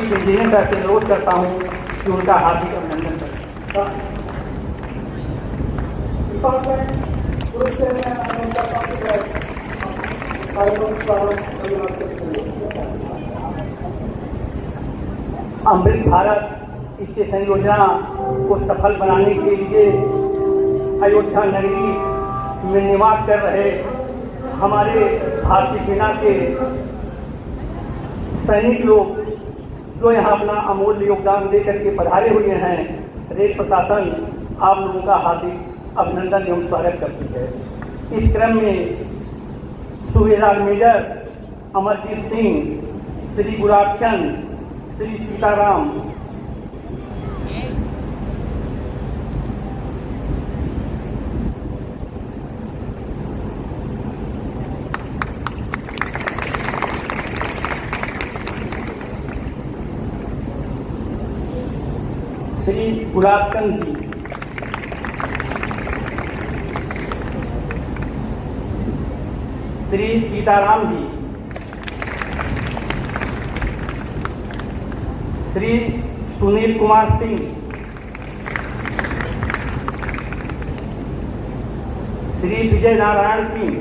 Chief engineer से अनुरोध करता हूँ कि उनका हार्दिक अभिनंदन करें। अमृत भारत स्टेशन योजना को सफल बनाने के लिए अयोध्या नगरी में निवास कर रहे हमारे भारतीय सेना के सैनिक लोग जो यहाँ अपना अमूल्य योगदान देकर के पधारे हुए हैं, रेल प्रशासन आप लोगों का हार्दिक अभिनंदन एवं स्वागत करती है। इस क्रम में सूबेदार मेजर अमरजीत सिंह, श्री गुलाब चंद, श्री सीताराम, श्री गुलाब चंद जी, श्री सीताराम जी, श्री सुनील कुमार सिंह, श्री विजय नारायण सिंह,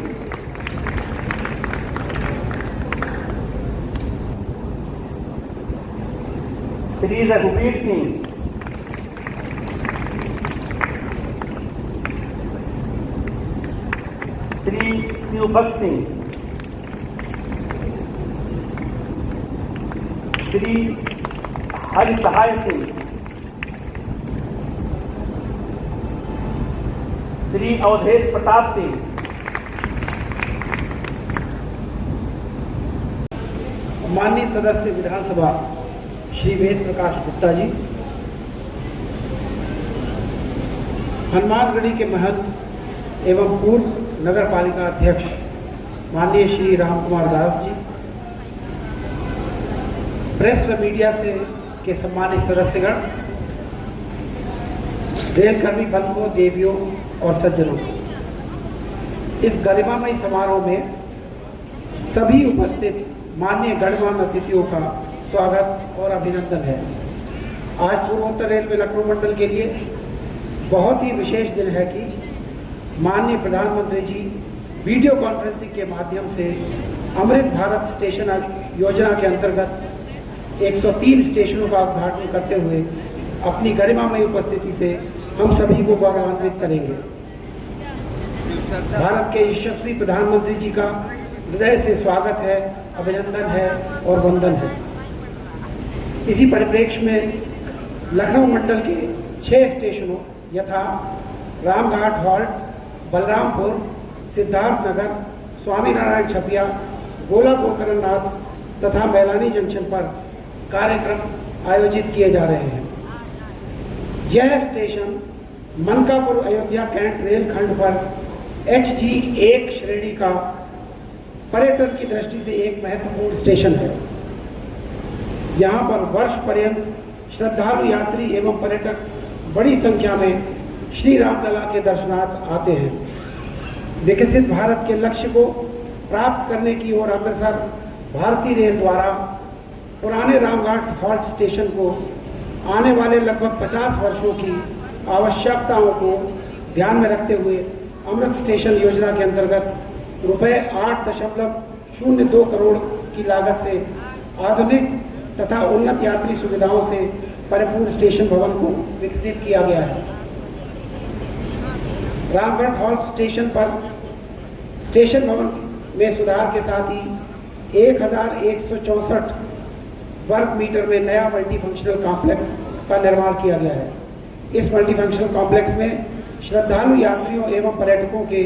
श्री रघुवीर सिंह, श्री शिवभक्त सिंह, श्री हरि सहाय सिंह, श्री अवधेश प्रताप सिंह, माननीय सदस्य विधानसभा श्री वेद प्रकाश गुप्ता जी, हनुमानगढ़ी के महंत एवं पूर्व नगर पालिका अध्यक्ष माननीय श्री राम कुमार दास जी, प्रेस व मीडिया से के सम्मानित सदस्यगण, रेलकर्मी बंधुओं, देवियों और सज्जनों, इस गरिमामय समारोह में सभी उपस्थित माननीय गणमान्य अतिथियों का स्वागत और अभिनंदन है। आज पूर्वोत्तर रेलवे लखनऊ मंडल के लिए बहुत ही विशेष दिन है कि माननीय प्रधानमंत्री जी वीडियो कॉन्फ्रेंसिंग के माध्यम से अमृत भारत स्टेशन योजना के अंतर्गत 103 स्टेशनों का उद्घाटन करते हुए अपनी गरिमामयी उपस्थिति से हम सभी को गौरवान्वित करेंगे। भारत के यशस्वी प्रधानमंत्री जी का हृदय से स्वागत है, अभिनंदन है और वंदन है। इसी परिप्रेक्ष्य में लखनऊ मंडल के 6 स्टेशनों यथा रामघाट हॉल्ट, बलरामपुर, सिद्धार्थ नगर, स्वामीनारायण छपिया, गोला गोकरणनाथ तथा मैलानी जंक्शन पर कार्यक्रम आयोजित किए जा रहे हैं। यह स्टेशन मनकापुर अयोध्या कैंट रेलखंड पर HG 1 श्रेणी का पर्यटन की दृष्टि से एक महत्वपूर्ण स्टेशन है। यहाँ पर वर्ष पर्यंत श्रद्धालु यात्री एवं पर्यटक बड़ी संख्या में श्री रामलला के दर्शनार्थ आते हैं। विकसित भारत के लक्ष्य को प्राप्त करने की ओर अग्रसर भारतीय रेल द्वारा पुराने रामघाट हॉल्ट स्टेशन को आने वाले लगभग 50 वर्षों की आवश्यकताओं को ध्यान में रखते हुए अमृत स्टेशन योजना के अंतर्गत रुपये 8.02 करोड़ की लागत से आधुनिक तथा उन्नत यात्री सुविधाओं से परिपूर्ण स्टेशन भवन को विकसित किया गया है। रामगढ़ हॉल्ट स्टेशन पर स्टेशन भवन में सुधार के साथ ही 1164 वर्ग मीटर में नया मल्टीफंक्शनल कॉम्प्लेक्स का निर्माण किया गया है। इस मल्टीफंक्शनल कॉम्प्लेक्स में श्रद्धालु यात्रियों एवं पर्यटकों के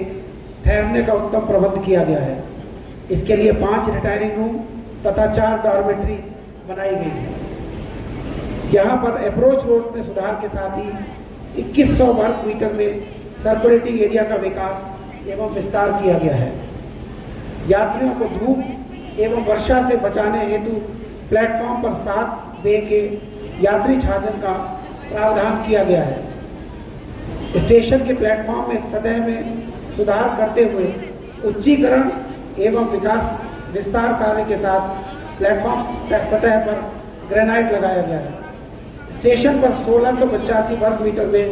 ठहरने का उत्तम प्रबंध किया गया है। इसके लिए 5 रिटायरिंग रूम तथा 4 डॉर्मेट्री बनाई गई है। यहाँ पर अप्रोच रोड में सुधार के साथ ही 2100 वर्ग मीटर में सर्कुलेटिंग एरिया का विकास एवं विस्तार किया गया है। यात्रियों को धूप एवं वर्षा से बचाने हेतु प्लेटफॉर्म पर 7 बे के यात्री छाजन का प्रावधान किया गया है। स्टेशन के प्लेटफॉर्म में सतह में सुधार करते हुए उच्चीकरण एवं विकास विस्तार कार्य के साथ प्लेटफॉर्म सतह पर ग्रेनाइट लगाया गया है। स्टेशन पर 1685 वर्ग मीटर में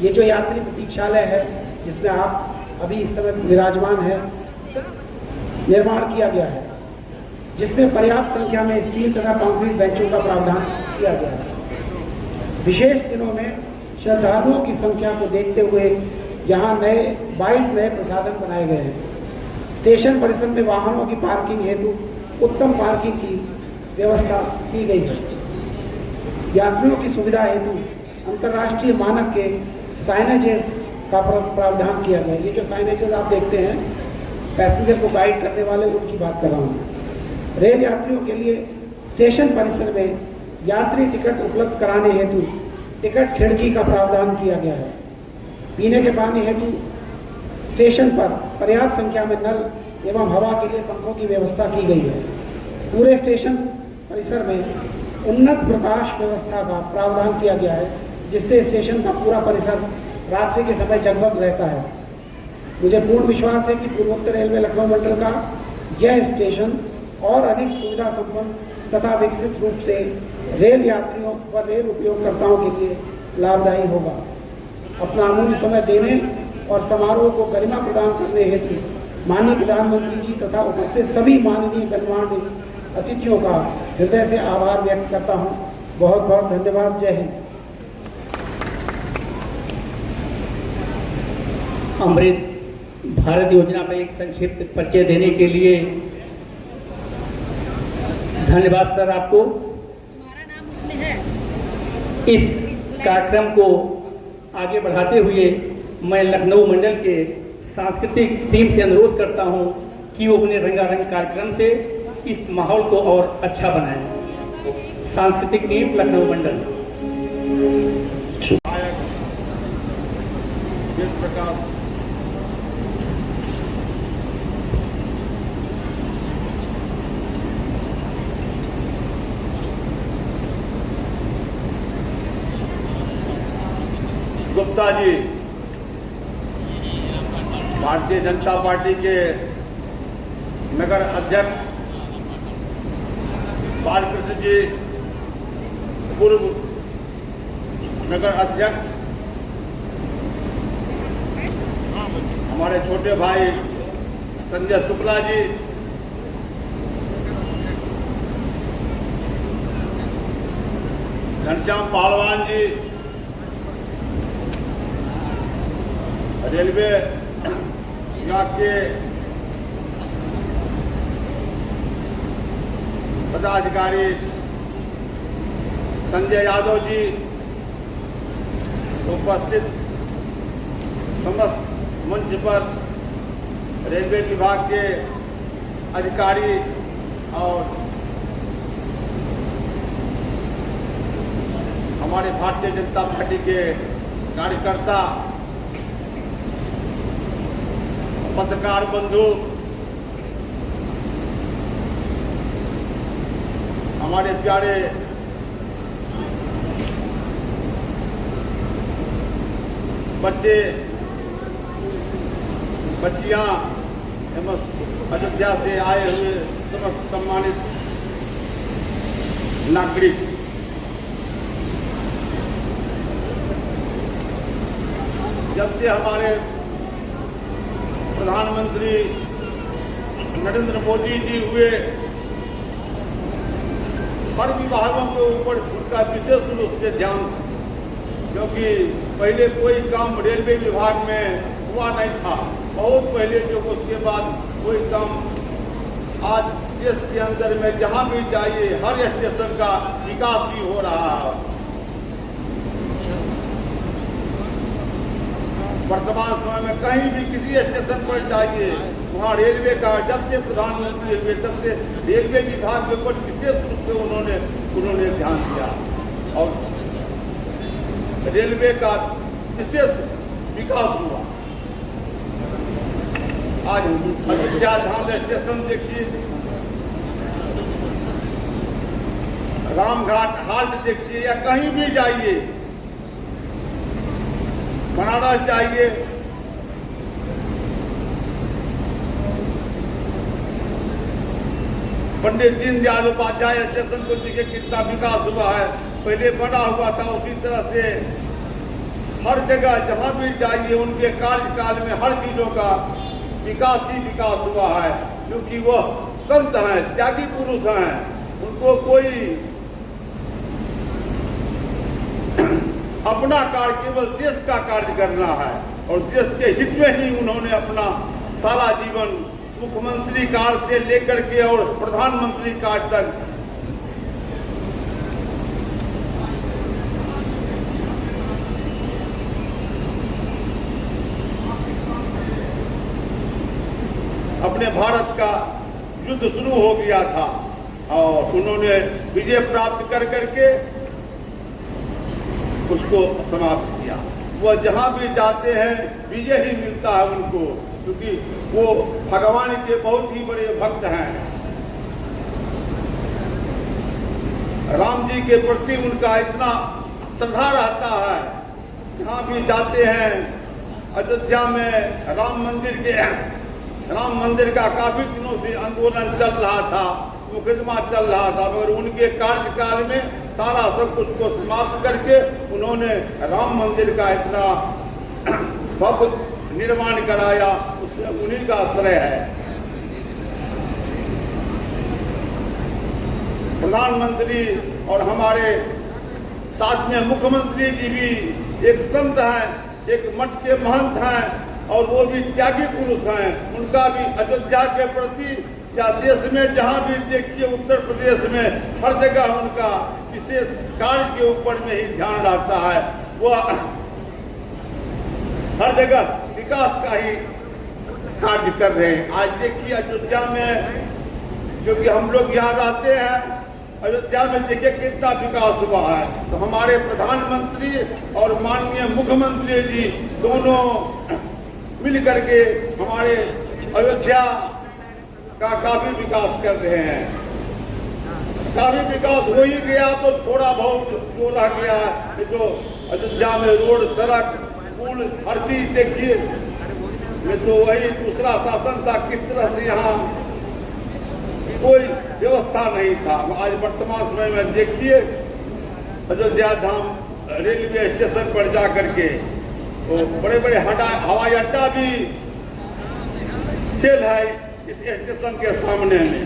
ये जो यात्री प्रतीक्षालय है, जिसमें आप अभी इस समय विराजमान है, निर्माण किया गया है, जिसमें पर्याप्त संख्या में स्टील तथा कंक्रीट बेंचों का प्रावधान किया गया है। विशेष दिनों में श्रद्धालुओं की संख्या को देखते हुए यहाँ 22 नए प्रसाधन बनाए गए हैं। स्टेशन परिसर में वाहनों की पार्किंग हेतु उत्तम पार्किंग की व्यवस्था की गई है। यात्रियों की सुविधा हेतु अंतर्राष्ट्रीय मानक के साइनेजेस का प्रावधान किया गया है। ये जो साइनेजेस आप देखते हैं, पैसेंजर को गाइड करने वाले, उनकी बात कर रहा हूँ। रेल यात्रियों के लिए स्टेशन परिसर में यात्री टिकट उपलब्ध कराने हेतु टिकट खिड़की का प्रावधान किया गया है। पीने के पानी हेतु स्टेशन पर पर्याप्त संख्या में नल एवं हवा के लिए पंखों की व्यवस्था की गई है। पूरे स्टेशन परिसर में उन्नत प्रकाश व्यवस्था का प्रावधान किया गया है, जिससे स्टेशन का पूरा परिसर रात्रि के समय जगमग रहता है। मुझे पूर्ण विश्वास है कि पूर्वोत्तर रेलवे लखनऊ मंडल का यह स्टेशन और अधिक सुविधा संपन्न तथा विकसित रूप से रेल यात्रियों व रेल उपयोगकर्ताओं के लिए लाभदायी होगा। अपना अमूल्य समय देने और समारोह को गरिमा प्रदान करने हेतु माननीय प्रधानमंत्री जी तथा उपस्थित सभी माननीय गणमान्य अतिथियों का हृदय से आभार व्यक्त करता हूँ। बहुत बहुत धन्यवाद। जय हिंद। अमृत भारत योजना का एक संक्षिप्त परिचय देने के लिए धन्यवाद सर आपको। हमारा नाम उसमें है। इस कार्यक्रम को आगे बढ़ाते हुए मैं लखनऊ मंडल के सांस्कृतिक टीम से अनुरोध करता हूं कि वो अपने रंगारंग कार्यक्रम से इस माहौल को और अच्छा बनाएं। सांस्कृतिक टीम लखनऊ मंडल। जिस प्रकार गुप्ता जी भारतीय जनता पार्टी के नगर अध्यक्ष, बालकृष्ण जी पूर्व नगर अध्यक्ष, हमारे छोटे भाई संजय शुक्ला जी, घनश्याम पहलवान जी, रेलवे विभाग के पदाधिकारी संजय यादव जी, उपस्थित समस्त मंच पर रेलवे विभाग के अधिकारी और हमारे भारतीय जनता पार्टी के कार्यकर्ता, पत्रकार बंधु, हमारे प्यारे बच्चे बच्चियां एवं अयोध्या से आए हुए समस्त सम्मानित नागरिक, जब से हमारे प्रधानमंत्री नरेंद्र मोदी जी हुए, हर विभागों के ऊपर उनका विशेष रूप से ध्यान, क्योंकि पहले कोई काम रेलवे विभाग में हुआ नहीं था, बहुत पहले जो, उसके बाद कोई काम आज देश के अंदर में जहां भी जाइए हर स्टेशन का विकास भी हो रहा है। वर्तमान समय में कहीं भी किसी स्टेशन पर जाइए, वहाँ रेलवे का, जब से प्रधानमंत्री हुए तब से रेलवे विभाग के ऊपर विशेष रूप से उन्होंने ध्यान दिया और रेलवे का विशेष विकास हुआ। आज अयोध्या धाम स्टेशन देखिए, रामघाट हाल्ट देखिए, या कहीं भी जाइए, बनारस जाइए, पंडित दीनदयाल उपाध्याय स्टेशन को देखिए कितना विकास हुआ है। पहले बना हुआ था, उसी तरह से हर जगह जहां भी जाइए उनके कार्यकाल में हर चीजों का विकास ही विकास हुआ है, क्योंकि वह संत हैं, त्यागी पुरुष हैं। उनको कोई अपना कार्य, केवल देश का कार्य करना है और देश के हित में ही उन्होंने अपना सारा जीवन मुख्यमंत्री कार्य से लेकर के और प्रधानमंत्री कार्य तक अपने भारत का युद्ध शुरू हो गया था और उन्होंने विजय प्राप्त कर करके उसको समाप्त किया। वह जहां भी जाते हैं विजय ही मिलता है उनको, क्योंकि वो भगवान के बहुत ही बड़े भक्त हैं। राम जी के प्रति उनका इतना श्रद्धा रहता है, जहां भी जाते हैं। अयोध्या में राम मंदिर का काफी दिनों से आंदोलन चल रहा था, मुकदमा चल रहा था, मगर उनके कार्यकाल में सारा सब कुछ को समाप्त करके उन्होंने राम मंदिर का इतना भव्य निर्माण कराया, उन्हीं का श्रेय है। प्रधानमंत्री और हमारे साथ में मुख्यमंत्री जी भी एक संत हैं, एक मठ के महंत हैं और वो भी त्यागी पुरुष हैं। उनका भी अयोध्या के प्रति या देश में जहां भी देखिए, उत्तर प्रदेश में हर जगह उनका विशेष कार्य के ऊपर में ही ध्यान रहता है। वह हर जगह विकास का ही कार्य कर रहे हैं। आज देखिए अयोध्या में, क्योंकि हम लोग यहाँ रहते हैं, अयोध्या में देखिए कितना विकास हुआ है। तो हमारे प्रधानमंत्री और माननीय मुख्यमंत्री जी दोनों मिल करके हमारे अयोध्या का काफी विकास कर रहे हैं। काफी विकास हो ही गया तो थोड़ा बहुत जो रह गया है, तो अयोध्या में रोड, सड़क, पुल, हर चीज देखिए। ये तो वही दूसरा शासन था, किस तरह से यहाँ कोई व्यवस्था नहीं था। आज वर्तमान समय में देखिए अयोध्या धाम रेलवे स्टेशन पर जा करके तो बड़े बड़े हवाई अड्डा भी खेल है इस स्टेशन के सामने में।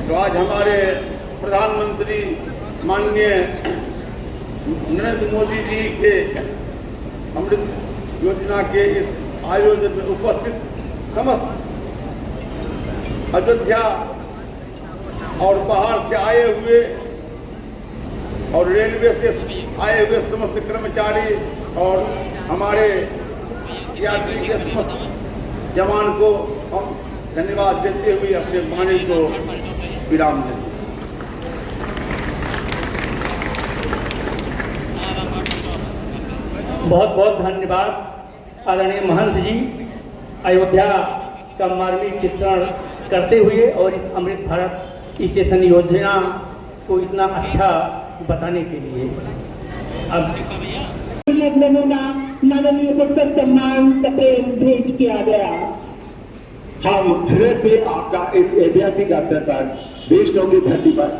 तो आज हमारे प्रधानमंत्री माननीय नरेंद्र मोदी जी के अमृत योजना के इस आयोजन में उपस्थित समस्त अयोध्या और बाहर से आए हुए और रेलवे से आए हुए समस्त कर्मचारी और हमारे यात्री के समस्त जवान को हम धन्यवाद देते हुए अपने वाणी को विराम देते। बहुत बहुत धन्यवाद आदरणीय महंत जी, अयोध्या का मार्मिक चित्रण करते हुए और इस अमृत भारत स्टेशन योजना को इतना अच्छा बताने के लिए। अब नमूना माननीय पुस्तक सम्मान सफेद भेंट किया गया। हम हृदय से आपका इस ऐतिहासिक अवसर पर वैष्णव की धरती पर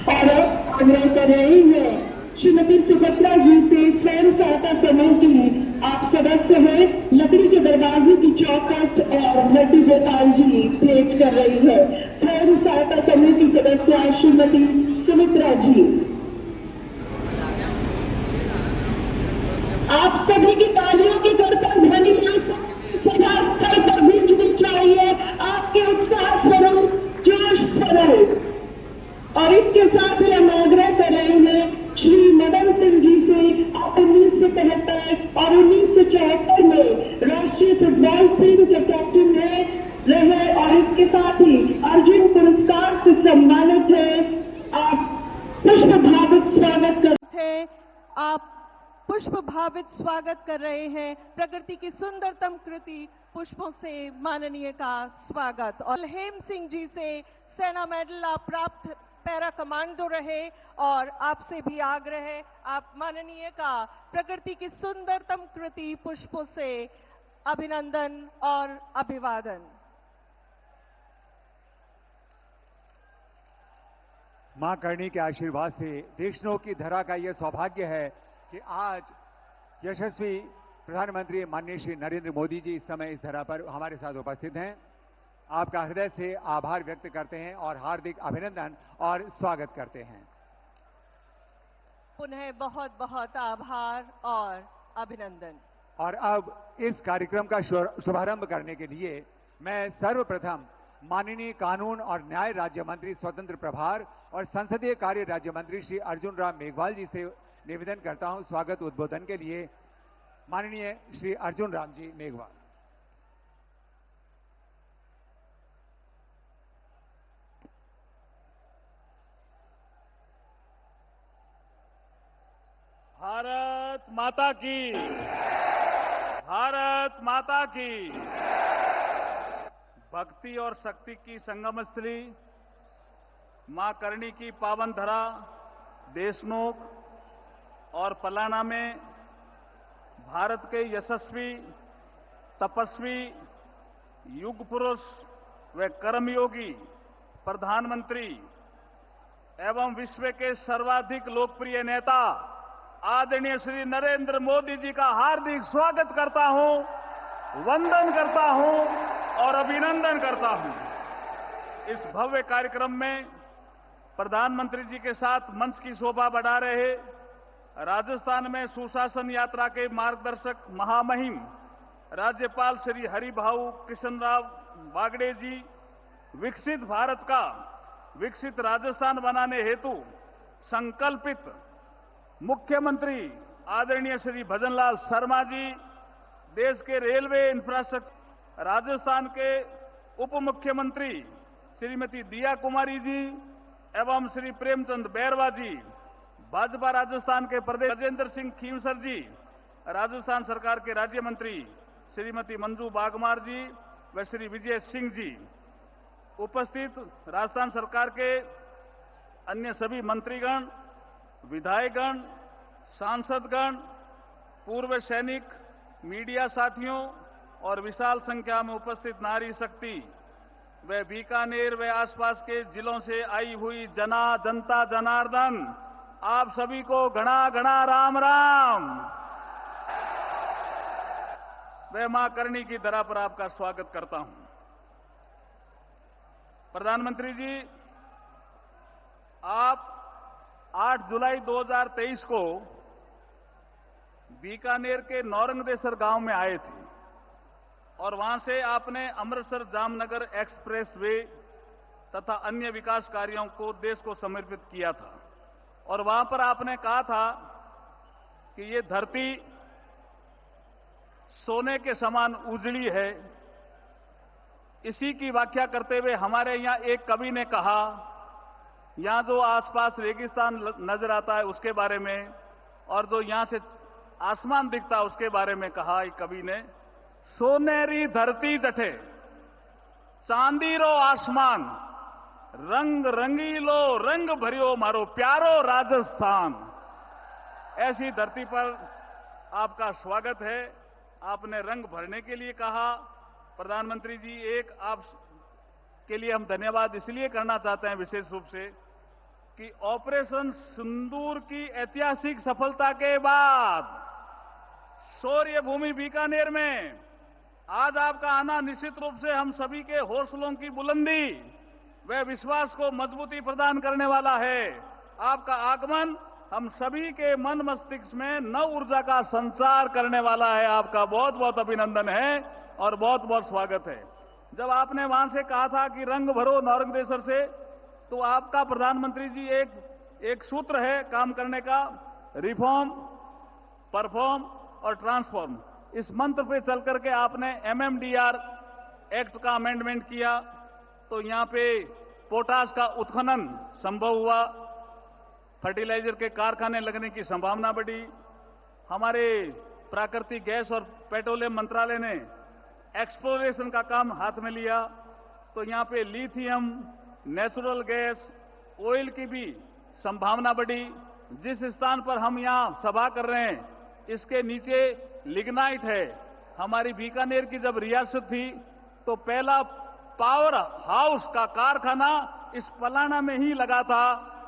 और आग्रह कर रही है श्रीमती सुभद्रा जी से स्वयं सहायता समूह की आप सदस्य हैं, लकड़ी के दरवाजे की चौखट और लड्डू गोपाल जी भेंट कर रही है। स्वयं सहायता समूह की सदस्य श्रीमती सुमित्रा जी, आप सभी की तालियों की करकर ध्वनि सभा स्थल पर गूंजनी चाहिए। आपके उत्साह स्वरूप, जोश स्वरूप। और इसके साथ ही हम आग्रह कर रहे हैं श्री मदन सिंह जी से, आप 1973 और 1974 में राष्ट्रीय फुटबॉल टीम के कैप्टन रहे और इसके साथ ही अर्जुन पुरस्कार से सम्मानित है। आप पुष्प भावित स्वागत करते हैं। आप पुष्प भावित स्वागत कर रहे हैं। प्रकृति की सुंदरतम कृति पुष्पों से माननीय का स्वागत। और हेम सिंह जी से सेना मेडल आप प्राप्त पैरा कमांडो रहे और आपसे भी आग्रह है आप माननीय का प्रकृति की सुंदरतम कृति पुष्पों से अभिनंदन और अभिवादन। मां करणी के आशीर्वाद से देशनों की धरा का यह सौभाग्य है कि आज यशस्वी प्रधानमंत्री माननीय श्री नरेंद्र मोदी जी इस समय इस धरा पर हमारे साथ उपस्थित हैं। आपका हृदय से आभार व्यक्त करते हैं और हार्दिक अभिनंदन और स्वागत करते हैं। पुनः बहुत बहुत आभार और अभिनंदन। और अब इस कार्यक्रम का शुभारंभ करने के लिए मैं सर्वप्रथम माननीय कानून और न्याय राज्य मंत्री स्वतंत्र प्रभार और संसदीय कार्य राज्य मंत्री श्री अर्जुन राम मेघवाल जी से निवेदन करता हूं स्वागत उद्बोधन के लिए। माननीय श्री अर्जुन राम जी मेघवाल। भारत माता की, भारत माता की। भक्ति और शक्ति की संगम स्थली मां करणी की पावन धरा देशनोक और पलाना में भारत के यशस्वी, तपस्वी, युग पुरुष व कर्मयोगी प्रधानमंत्री एवं विश्व के सर्वाधिक लोकप्रिय नेता आदरणीय श्री नरेंद्र मोदी जी का हार्दिक स्वागत करता हूं, वंदन करता हूं और अभिनंदन करता हूं। इस भव्य कार्यक्रम में प्रधानमंत्री जी के साथ मंच की शोभा बढ़ा रहे राजस्थान में सुशासन यात्रा के मार्गदर्शक महामहिम राज्यपाल श्री हरिभाऊ कृष्णराव बागड़े जी, विकसित भारत का विकसित राजस्थान बनाने हेतु संकल्पित मुख्यमंत्री आदरणीय श्री भजनलाल शर्मा जी, देश के रेलवे इंफ्रास्ट्रक्चर राजस्थान के उप मुख्यमंत्री श्रीमती दिया कुमारी जी एवं श्री प्रेमचंद बैरवा जी, भाजपा राजस्थान के प्रदेश राजेंद्र सिंह खींवसर जी, राजस्थान सरकार के राज्य मंत्री श्रीमती मंजू बागमार जी व श्री विजय सिंह जी, उपस्थित राजस्थान सरकार के अन्य सभी मंत्रीगण, विधायकगण, सांसदगण, पूर्व सैनिक, मीडिया साथियों और विशाल संख्या में उपस्थित नारी शक्ति व बीकानेर व आसपास के जिलों से आई हुई जनता जनार्दन, आप सभी को घना घना राम राम। व मां करणी की धरा पर आपका स्वागत करता हूं। प्रधानमंत्री जी, आप 8 जुलाई 2023 को बीकानेर के नौरंगदेसर गांव में आए थे और वहां से आपने अमृतसर जामनगर एक्सप्रेस वे तथा अन्य विकास कार्यों को देश को समर्पित किया था। और वहां पर आपने कहा था कि ये धरती सोने के समान उजड़ी है। इसी की व्याख्या करते हुए हमारे यहां एक कवि ने कहा, यहां जो आसपास रेगिस्तान नजर आता है उसके बारे में और जो यहां से आसमान दिखता है उसके बारे में कहा एक कवि ने, सोनेरी धरती जठे चांदीरो आसमान, रंग रंगीलो रंग भरियो मारो प्यारो राजस्थान। ऐसी धरती पर आपका स्वागत है। आपने रंग भरने के लिए कहा। प्रधानमंत्री जी, एक आप के लिए हम धन्यवाद इसलिए करना चाहते हैं विशेष रूप से कि ऑपरेशन सिंदूर की ऐतिहासिक सफलता के बाद शौर्य भूमि बीकानेर में आज आपका आना निश्चित रूप से हम सभी के हौसलों की बुलंदी व विश्वास को मजबूती प्रदान करने वाला है। आपका आगमन हम सभी के मन मस्तिष्क में नव ऊर्जा का संचार करने वाला है। आपका बहुत बहुत अभिनंदन है और बहुत बहुत स्वागत है। जब आपने वहां से कहा था कि रंग भरो नौरंगदेसर से, तो आपका प्रधानमंत्री जी एक सूत्र है काम करने का, रिफॉर्म, परफॉर्म और ट्रांसफॉर्म। इस मंत्र पे चल करके आपने MMDR एक्ट का अमेंडमेंट किया, तो यहां पे पोटाश का उत्खनन संभव हुआ, फर्टिलाइजर के कारखाने लगने की संभावना बढ़ी। हमारे प्राकृतिक गैस और पेट्रोलियम मंत्रालय ने एक्सप्लोरेशन का काम हाथ में लिया, तो यहां पे लिथियम, नेचुरल गैस, ऑयल की भी संभावना बढ़ी। जिस स्थान पर हम यहां सभा कर रहे हैं इसके नीचे लिग्नाइट है। हमारी बीकानेर की जब रियासत थी तो पहला पावर हाउस का कारखाना इस पलाना में ही लगा था।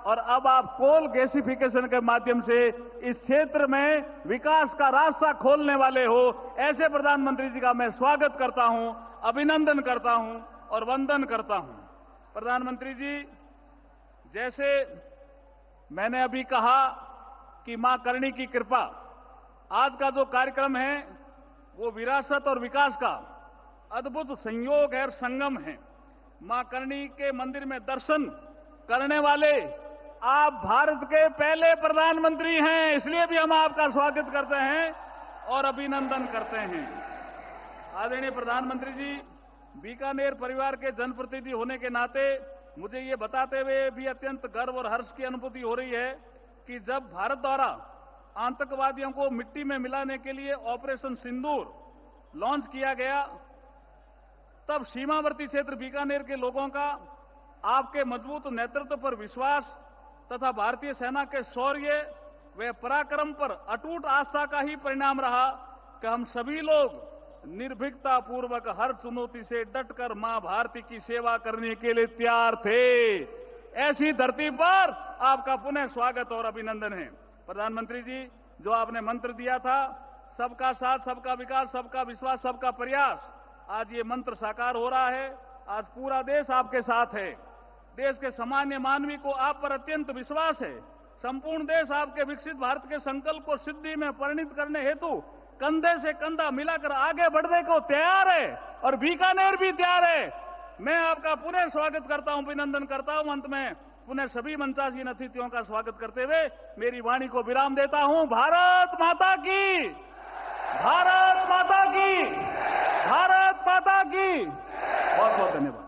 और अब आप कोल गैसिफिकेशन के माध्यम से इस क्षेत्र में विकास का रास्ता खोलने वाले हो। ऐसे प्रधानमंत्री जी का मैं स्वागत करता हूं, अभिनंदन करता हूं और वंदन करता हूं। प्रधानमंत्री जी, जैसे मैंने अभी कहा कि मां करणी की कृपा, आज का जो कार्यक्रम है वो विरासत और विकास का अद्भुत संयोग है और संगम है। मां करणी के मंदिर में दर्शन करने वाले आप भारत के पहले प्रधानमंत्री हैं, इसलिए भी हम आपका स्वागत करते हैं और अभिनंदन करते हैं। आदरणीय प्रधानमंत्री जी, बीकानेर परिवार के जनप्रतिनिधि होने के नाते मुझे ये बताते हुए भी अत्यंत गर्व और हर्ष की अनुभूति हो रही है कि जब भारत द्वारा आतंकवादियों को मिट्टी में मिलाने के लिए ऑपरेशन सिंदूर लॉन्च किया गया, तब सीमावर्ती क्षेत्र बीकानेर के लोगों का आपके मजबूत नेतृत्व पर विश्वास तथा भारतीय सेना के शौर्य व पराक्रम पर अटूट आस्था का ही परिणाम रहा कि हम सभी लोग निर्भीकता पूर्वक हर चुनौती से डटकर मां भारती की सेवा करने के लिए तैयार थे। ऐसी धरती पर आपका पुनः स्वागत और अभिनंदन है। प्रधानमंत्री जी, जो आपने मंत्र दिया था, सबका साथ, सबका विकास, सबका विश्वास, सबका प्रयास, आज ये मंत्र साकार हो रहा है। आज पूरा देश आपके साथ है। देश के सामान्य मानवी को आप पर अत्यंत विश्वास है। संपूर्ण देश आपके विकसित भारत के संकल्प को सिद्धि में परिणत करने हेतु कंधे से कंधा मिलाकर आगे बढ़ने को तैयार है और बीकानेर भी तैयार है। मैं आपका पुनः स्वागत करता हूं, अभिनंदन करता हूं। अंत में पुनः सभी मंचासीन अतिथियों का स्वागत करते हुए मेरी वाणी को विराम देता हूं। भारत माता की, भारत माता की, भारत माता की। बहुत बहुत धन्यवाद।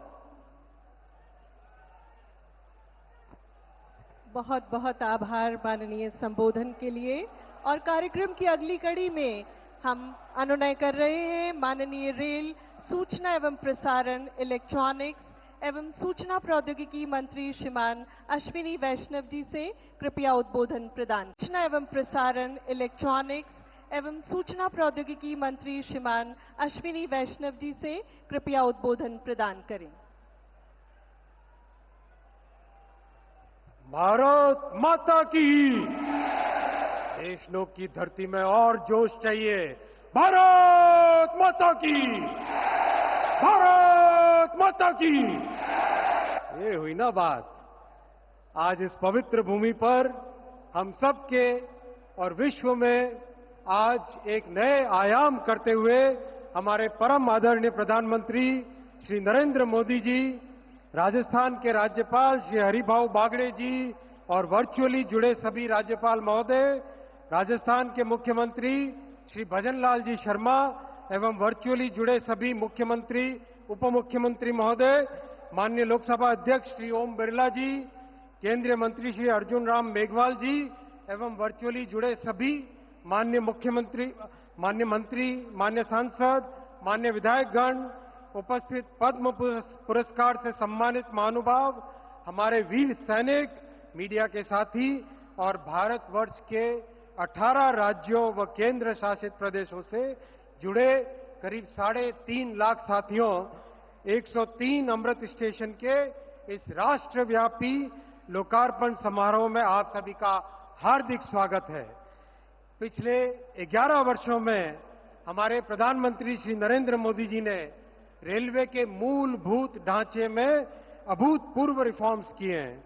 बहुत बहुत आभार माननीय संबोधन के लिए। और कार्यक्रम की अगली कड़ी में हम अनुनय कर रहे हैं माननीय रेल, सूचना एवं प्रसारण, इलेक्ट्रॉनिक्स एवं सूचना प्रौद्योगिकी मंत्री श्रीमान अश्विनी वैष्णव जी से कृपया उद्बोधन प्रदान। सूचना एवं प्रसारण, इलेक्ट्रॉनिक्स एवं सूचना प्रौद्योगिकी मंत्री श्रीमान अश्विनी वैष्णव जी से कृपया उद्बोधन प्रदान करें। भारत माता की। देशलोक की धरती में और जोश चाहिए। भारत माता की, भारत माता की। ये हुई ना बात। आज इस पवित्र भूमि पर हम सब के और विश्व में आज एक नए आयाम करते हुए हमारे परम आदरणीय प्रधानमंत्री श्री नरेंद्र मोदी जी, राजस्थान के राज्यपाल श्री हरिभाऊ बागड़े जी और वर्चुअली जुड़े सभी राज्यपाल महोदय, राजस्थान के मुख्यमंत्री श्री भजनलाल जी शर्मा एवं वर्चुअली जुड़े सभी मुख्यमंत्री, उप मुख्यमंत्री महोदय, माननीय लोकसभा अध्यक्ष श्री ओम बिरला जी, केंद्रीय मंत्री श्री अर्जुन राम मेघवाल जी एवं वर्चुअली जुड़े सभी माननीय मुख्यमंत्री, माननीय मंत्री, माननीय सांसद, माननीय विधायकगण, उपस्थित पद्म पुरस्कार से सम्मानित महानुभाव, हमारे वीर सैनिक, मीडिया के साथी और भारतवर्ष के 18 राज्यों व केंद्र शासित प्रदेशों से जुड़े करीब 3.5 लाख साथियों, 103 अमृत स्टेशन के इस राष्ट्रव्यापी लोकार्पण समारोह में आप सभी का हार्दिक स्वागत है। पिछले 11 वर्षों में हमारे प्रधानमंत्री श्री नरेंद्र मोदी जी ने रेलवे के मूलभूत ढांचे में अभूतपूर्व रिफॉर्म्स किए हैं।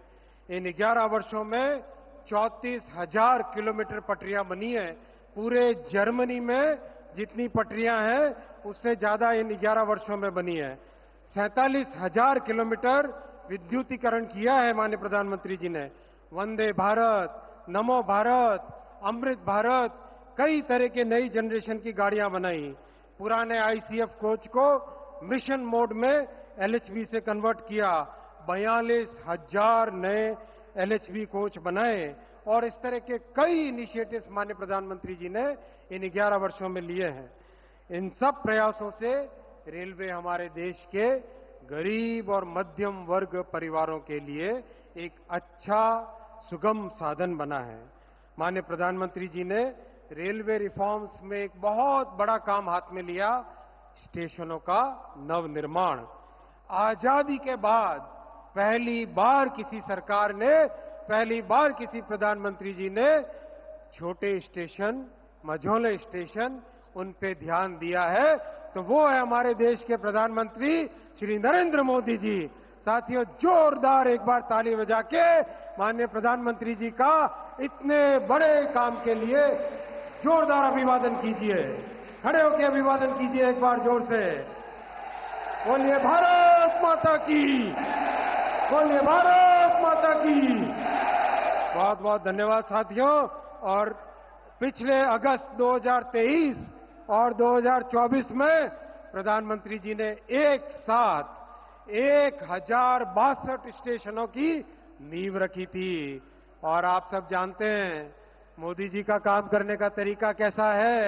इन 11 वर्षों में 34,000 किलोमीटर पटरियां बनी हैं। पूरे जर्मनी में जितनी पटरियां हैं उससे ज्यादा इन 11 वर्षों में बनी है। 47,000 किलोमीटर विद्युतीकरण किया है माननीय प्रधानमंत्री जी ने। वंदे भारत, नमो भारत, अमृत भारत, कई तरह के नई जनरेशन की गाड़ियां बनाई। पुराने आईसीएफ कोच को मिशन मोड में एलएचबी से कन्वर्ट किया। 42,000 नए एलएचबी कोच बनाए और इस तरह के कई इनिशिएटिव्स माननीय प्रधानमंत्री जी ने इन 11 वर्षों में लिए हैं। इन सब प्रयासों से रेलवे हमारे देश के गरीब और मध्यम वर्ग परिवारों के लिए एक अच्छा सुगम साधन बना है। माननीय प्रधानमंत्री जी ने रेलवे रिफॉर्म्स में एक बहुत बड़ा काम हाथ में लिया, स्टेशनों का नवनिर्माण। आजादी के बाद पहली बार किसी सरकार ने पहली बार किसी प्रधानमंत्री जी ने छोटे स्टेशन, मझोले स्टेशन, उन पे ध्यान दिया है, तो वो है हमारे देश के प्रधानमंत्री श्री नरेंद्र मोदी जी। साथियों, जोरदार एक बार ताली बजा के माननीय प्रधानमंत्री जी का इतने बड़े काम के लिए जोरदार अभिवादन कीजिए। खड़े होकर अभिवादन कीजिए एक बार जोर से। बोलिए भारत माता की, बोलिए भारत माता की। बहुत बहुत धन्यवाद साथियों। और पिछले अगस्त 2023 और 2024 में प्रधानमंत्री जी ने एक साथ 1062 स्टेशनों की नींव रखी थी। और आप सब जानते हैं मोदी जी का काम करने का तरीका कैसा है।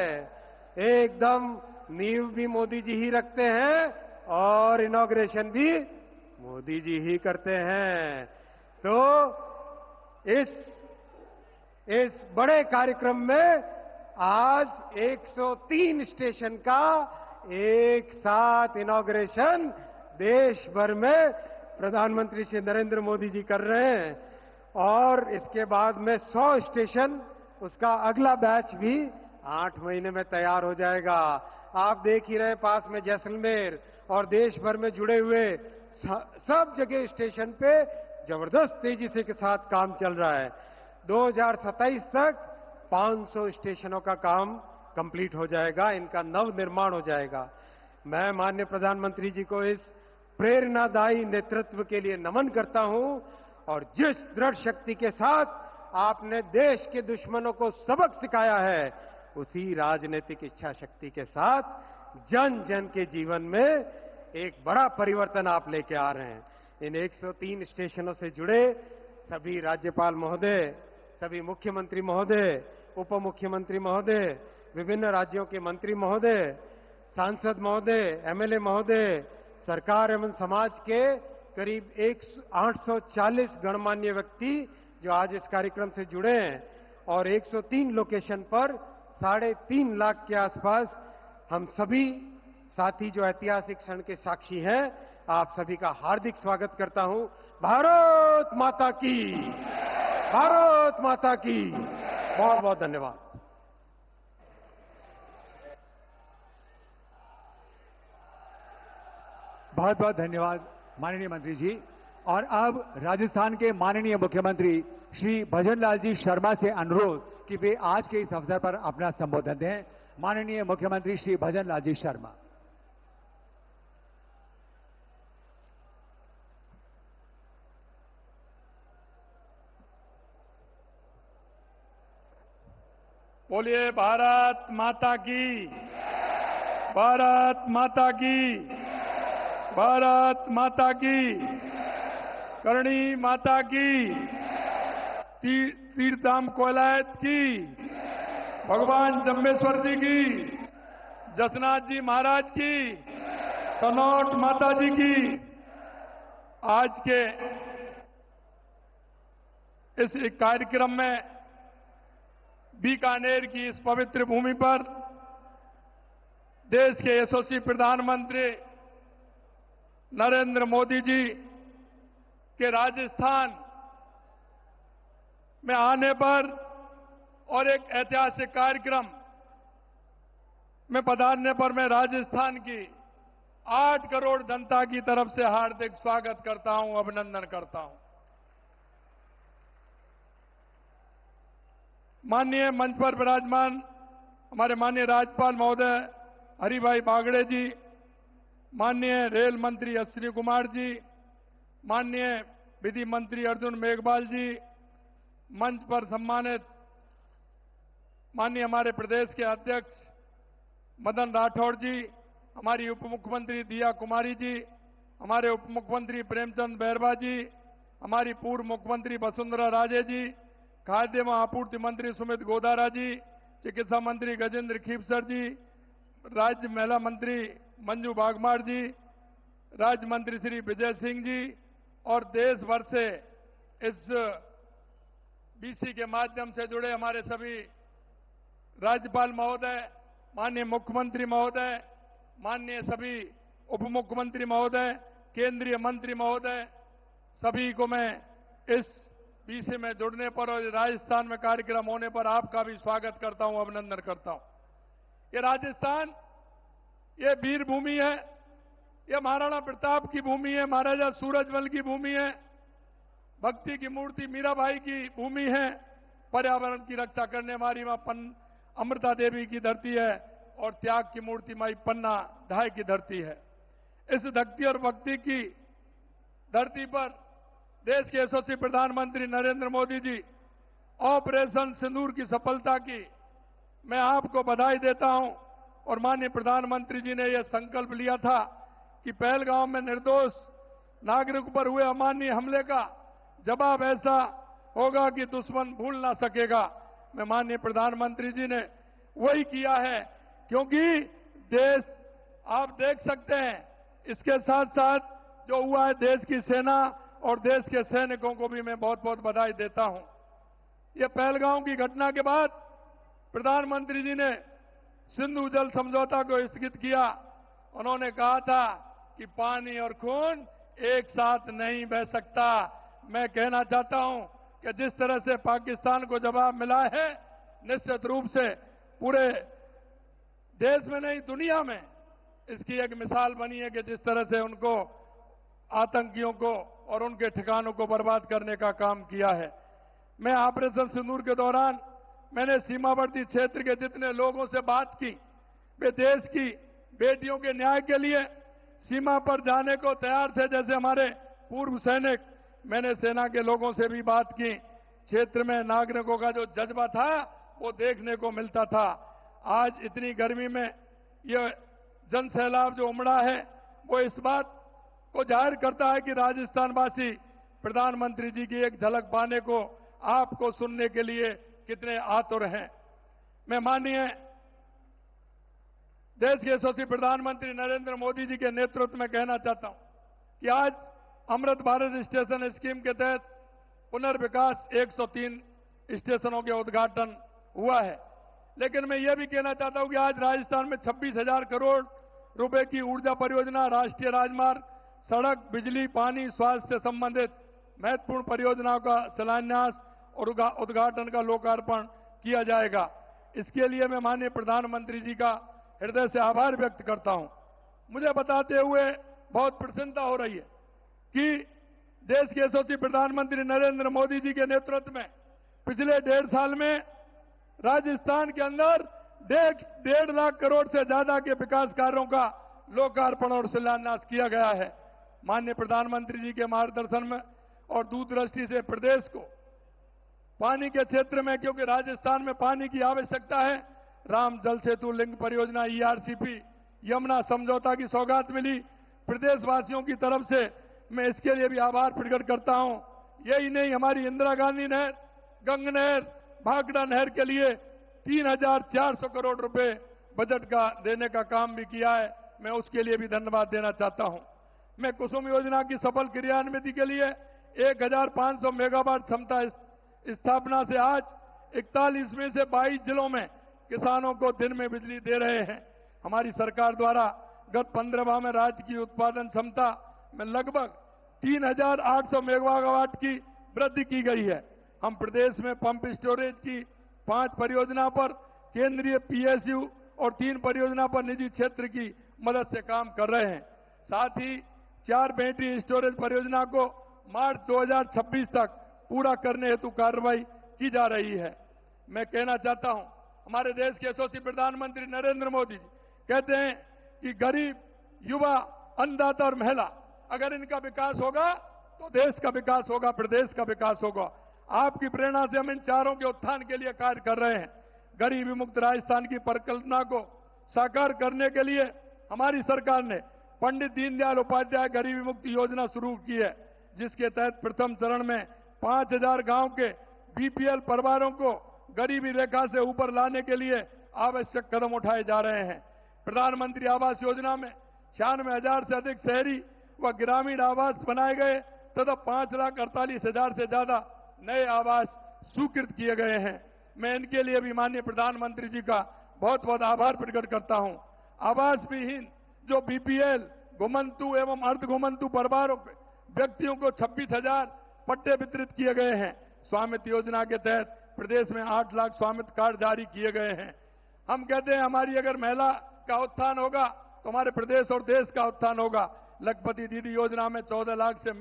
एकदम नींव भी मोदी जी ही रखते हैं और इनॉग्रेशन भी मोदी जी ही करते हैं। तो इस बड़े कार्यक्रम में आज 103 स्टेशन का एक साथ इनॉग्रेशन देश भर में प्रधानमंत्री श्री नरेंद्र मोदी जी कर रहे हैं। और इसके बाद में 100 स्टेशन, उसका अगला बैच भी 8 महीने में तैयार हो जाएगा। आप देख ही रहे पास में जैसलमेर और देश भर में जुड़े हुए सब जगह स्टेशन पे जबरदस्त तेजी से के साथ काम चल रहा है। 2027 तक 500 स्टेशनों का काम कंप्लीट हो जाएगा, इनका नव निर्माण हो जाएगा। मैं माननीय प्रधानमंत्री जी को इस प्रेरणादायी नेतृत्व के लिए नमन करता हूं। और जिस दृढ़ शक्ति के साथ आपने देश के दुश्मनों को सबक सिखाया है, उसी राजनीतिक इच्छा शक्ति के साथ जन जन के जीवन में एक बड़ा परिवर्तन आप लेके आ रहे हैं। इन 103 स्टेशनों से जुड़े सभी राज्यपाल महोदय, सभी मुख्यमंत्री महोदय, उप मुख्यमंत्री महोदय, विभिन्न राज्यों के मंत्री महोदय, सांसद महोदय, एमएलए महोदय, सरकार एवं समाज के करीब 840 गणमान्य व्यक्ति जो आज इस कार्यक्रम से जुड़े हैं। और 103 लोकेशन पर 3.5 लाख के आसपास हम सभी साथी जो ऐतिहासिक क्षण के साक्षी हैं, आप सभी का हार्दिक स्वागत करता हूं। भारत माता की, भारत माता की। बहुत बहुत धन्यवाद। बहुत बहुत धन्यवाद माननीय मंत्री जी। और अब राजस्थान के माननीय मुख्यमंत्री श्री भजनलाल जी शर्मा से अनुरोध कि वे आज के इस अवसर पर अपना संबोधन दें। माननीय मुख्यमंत्री श्री भजनलाल जी शर्मा। बोलिए भारत माता की, भारत माता की, भारत माता की, करणी माता की, तीर्थधाम कोलायत की, भगवान जम्बेश्वर जी की, जसनाथ जी महाराज की, कनौट माता जी की। आज के इस कार्यक्रम में बीकानेर की इस पवित्र भूमि पर देश के यशस्वी प्रधानमंत्री नरेंद्र मोदी जी के राजस्थान में आने पर और एक ऐतिहासिक कार्यक्रम में पधारने पर मैं राजस्थान की 8 करोड़ जनता की तरफ से हार्दिक स्वागत करता हूं, अभिनंदन करता हूं। माननीय मंच पर विराजमान हमारे माननीय राज्यपाल महोदय हरिभाई बागड़े जी, माननीय रेल मंत्री अश्विनी कुमार जी, माननीय विधि मंत्री अर्जुन मेघवाल जी, मंच पर सम्मानित माननीय हमारे प्रदेश के अध्यक्ष मदन राठौड़ जी, हमारी उप मुख्यमंत्री दिया कुमारी जी, हमारे उप मुख्यमंत्री प्रेमचंद बैरवा जी, हमारी पूर्व मुख्यमंत्री वसुंधरा राजे जी, खाद्य एवं आपूर्ति मंत्री सुमित गोदारा जी, चिकित्सा मंत्री गजेंद्र खीपसर जी, राज्य महिला मंत्री मंजू बागमार जी, राज्य मंत्री श्री विजय सिंह जी और देश भर से इस बीसी के माध्यम से जुड़े हमारे सभी राज्यपाल महोदय, माननीय मुख्यमंत्री महोदय, माननीय सभी उप मुख्यमंत्री महोदय, केंद्रीय मंत्री महोदय, सभी को मैं इस पीसी में जुड़ने पर और राजस्थान में कार्यक्रम होने पर आपका भी स्वागत करता हूं, अभिनंदन करता हूं। ये राजस्थान, ये वीर भूमि है, ये महाराणा प्रताप की भूमि है, महाराजा सूरजमल की भूमि है, भक्ति की मूर्ति मीराबाई की भूमि है, पर्यावरण की रक्षा करने वाली मां अमृता देवी की धरती है और त्याग की मूर्ति माई पन्ना धाय की धरती है। इस भक्ति और भक्ति की धरती पर देश के यशस्वी प्रधानमंत्री नरेंद्र मोदी जी ऑपरेशन सिंदूर की सफलता की मैं आपको बधाई देता हूं। और माननीय प्रधानमंत्री जी ने यह संकल्प लिया था कि पहलगाम में निर्दोष नागरिक पर हुए अमानवीय हमले का जवाब ऐसा होगा कि दुश्मन भूल ना सकेगा। मैं माननीय प्रधानमंत्री जी ने वही किया है, क्योंकि देश आप देख सकते हैं, इसके साथ साथ जो हुआ है, देश की सेना और देश के सैनिकों को भी मैं बहुत बहुत बधाई देता हूं। ये पहलगाम की घटना के बाद प्रधानमंत्री जी ने सिंधु जल समझौता को स्थगित किया। उन्होंने कहा था कि पानी और खून एक साथ नहीं बह सकता। मैं कहना चाहता हूं कि जिस तरह से पाकिस्तान को जवाब मिला है, निश्चित रूप से पूरे देश में नहीं दुनिया में इसकी एक मिसाल बनी है कि जिस तरह से उनको आतंकियों को और उनके ठिकानों को बर्बाद करने का काम किया है। मैं ऑपरेशन सिंदूर के दौरान मैंने सीमावर्ती क्षेत्र के जितने लोगों से बात की, वे देश की बेटियों के न्याय के लिए सीमा पर जाने को तैयार थे। जैसे हमारे पूर्व सैनिक, मैंने सेना के लोगों से भी बात की। क्षेत्र में नागरिकों का जो जज्बा था वो देखने को मिलता था। आज इतनी गर्मी में ये जन सैलाब जो उमड़ा है, वो इस बात को जाहिर करता है कि राजस्थानवासी प्रधानमंत्री जी की एक झलक पाने को, आपको सुनने के लिए कितने आतुर हैं। मैं माननीय देश के यशस्वी प्रधानमंत्री नरेंद्र मोदी जी के नेतृत्व में कहना चाहता हूं कि आज अमृत भारत स्टेशन स्कीम के तहत पुनर्विकास 103 स्टेशनों के उद्घाटन हुआ है। लेकिन मैं ये भी कहना चाहता हूं कि आज राजस्थान में 26,000 करोड़ रुपए की ऊर्जा परियोजना, राष्ट्रीय राजमार्ग, सड़क, बिजली, पानी, स्वास्थ्य से संबंधित महत्वपूर्ण परियोजनाओं का शिलान्यास और उद्घाटन का लोकार्पण किया जाएगा। इसके लिए मैं माननीय प्रधानमंत्री जी का हृदय से आभार व्यक्त करता हूं। मुझे बताते हुए बहुत प्रसन्नता हो रही है कि देश के यशस्वी प्रधानमंत्री नरेंद्र मोदी जी के नेतृत्व में पिछले 1.5 साल में राजस्थान के अंदर 1.5 लाख करोड़ से ज्यादा के विकास कार्यों का लोकार्पण और शिलान्यास किया गया है। माननीय प्रधानमंत्री जी के मार्गदर्शन में और दूरदृष्टि से प्रदेश को पानी के क्षेत्र में, क्योंकि राजस्थान में पानी की आवश्यकता है, राम जल सेतु लिंक परियोजना, ERCP, यमुना समझौता की सौगात मिली। प्रदेशवासियों की तरफ से मैं इसके लिए भी आभार प्रकट करता हूं। यही नहीं, हमारी इंदिरा गांधी नहर, गंग नहर, भाखड़ा नहर के लिए 3,400 करोड़ रुपए बजट का देने का काम भी किया है। मैं उसके लिए भी धन्यवाद देना चाहता हूं। मैं कुसुम योजना की सफल क्रियान्विति के लिए 1,500 मेगावाट क्षमता स्थापना से आज 41 में से 22 जिलों में किसानों को दिन में बिजली दे रहे हैं। हमारी सरकार द्वारा गत 15 माह में राज्य की उत्पादन क्षमता में लगभग 3,800 मेगावाट की वृद्धि की गई है। हम प्रदेश में पंप स्टोरेज की 5 परियोजना पर केंद्रीय PSU और 3 परियोजना पर निजी क्षेत्र की मदद से काम कर रहे हैं। साथ ही 4 बैटरी स्टोरेज परियोजना को मार्च 2026 तक पूरा करने हेतु कार्रवाई की जा रही है। मैं कहना चाहता हूं, हमारे देश के यशस्वी प्रधानमंत्री नरेंद्र मोदी जी कहते हैं कि गरीब, युवा, अन्नदाता और महिला, अगर इनका विकास होगा तो देश का विकास होगा, प्रदेश का विकास होगा। आपकी प्रेरणा से हम इन चारों के उत्थान के लिए कार्य कर रहे हैं। गरीबी मुक्त राजस्थान की परिकल्पना को साकार करने के लिए हमारी सरकार ने पंडित दीनदयाल उपाध्याय गरीबी मुक्ति योजना शुरू की है, जिसके तहत प्रथम चरण में 5,000 गांव के BPL परिवारों को गरीबी रेखा से ऊपर लाने के लिए आवश्यक कदम उठाए जा रहे हैं। प्रधानमंत्री आवास योजना में 96,000 से अधिक शहरी व ग्रामीण आवास बनाए गए तथा 5,48,000 से ज्यादा नए आवास स्वीकृत किए गए हैं। मैं इनके लिए भी माननीय प्रधानमंत्री जी का बहुत बहुत आभार प्रकट करता हूं। आवास विहीन जो BPL, घुमंतु एवं अर्ध घुमंतु परिवारों के व्यक्तियों को 26,000 पट्टे वितरित किए गए हैं। स्वामित्व योजना के तहत प्रदेश में 8 लाख स्वामित्व कार्ड जारी किए गए हैं। हम कहते हैं हमारी अगर महिला का उत्थान होगा तो हमारे प्रदेश और देश का उत्थान होगा। लखपति दीदी योजना में 14 लाख से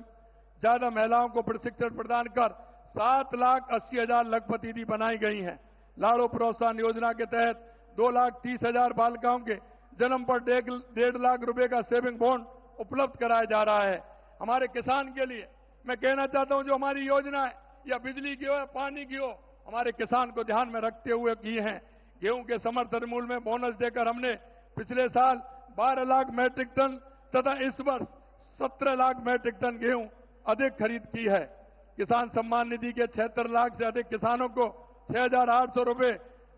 ज्यादा महिलाओं को प्रशिक्षण प्रदान कर 7,80,000 लखपति दीदी बनाई गई हैं। लाड़ो प्रोत्साहन योजना के तहत 2,30,000 बालिकाओं के जन्म पर 1.5 लाख रुपए का सेविंग बॉन्ड उपलब्ध कराया जा रहा है। हमारे किसान के लिए मैं कहना चाहता हूं, जो हमारी योजना है या बिजली की हो या पानी की हो, हमारे किसान को ध्यान में रखते हुए की है। गेहूं के समर्थन मूल्य में बोनस देकर हमने पिछले साल 12 लाख मैट्रिक टन तथा इस वर्ष 17 लाख मैट्रिक टन गेहूं अधिक खरीद की है। किसान सम्मान निधि के 76 लाख से अधिक किसानों को 6,800 रुपए